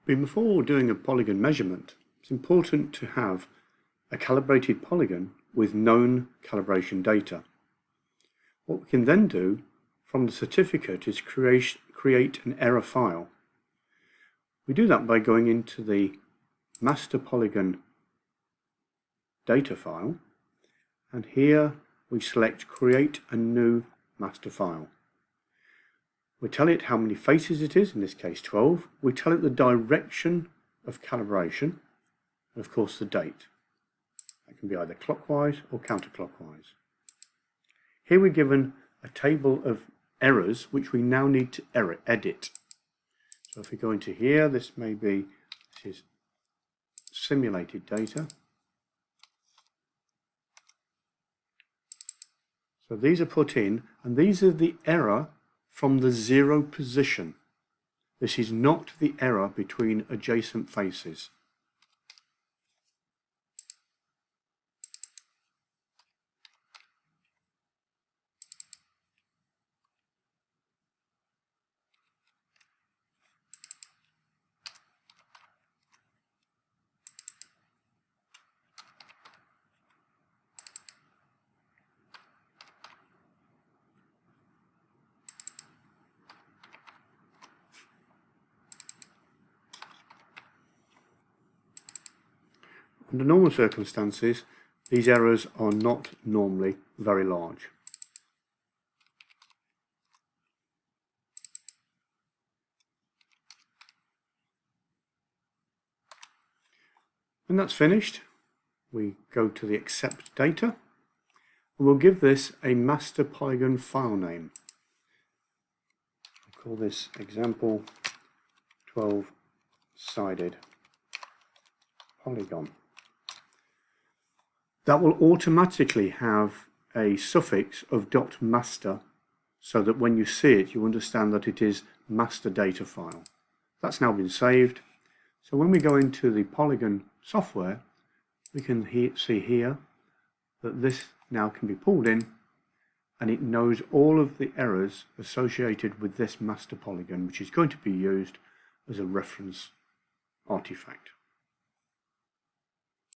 Before doing a polygon measurement, it's important to have a calibrated polygon with known calibration data. What we can then do from the certificate is create an error file. We do that by going into the master polygon data file, and here we select create a new master file. We tell it how many faces it is, in this case 12. We tell it the direction of calibration, and of course the date. That can be either clockwise or counterclockwise. Here we're given a table of errors which we now need to edit. So if we go into here, this is simulated data. So these are put in, and these are the error from the 0 position. This is not the error between adjacent faces. Under normal circumstances, these errors are not normally very large. When that's finished, we go to the accept data, and we'll give this a master polygon file name. I'll call this example 12-sided polygon. That will automatically have a suffix of .master, so that when you see it, you understand that it is master data file. That's now been saved. So when we go into the Polygon software, we can see here that this now can be pulled in, and it knows all of the errors associated with this master polygon, which is going to be used as a reference artifact.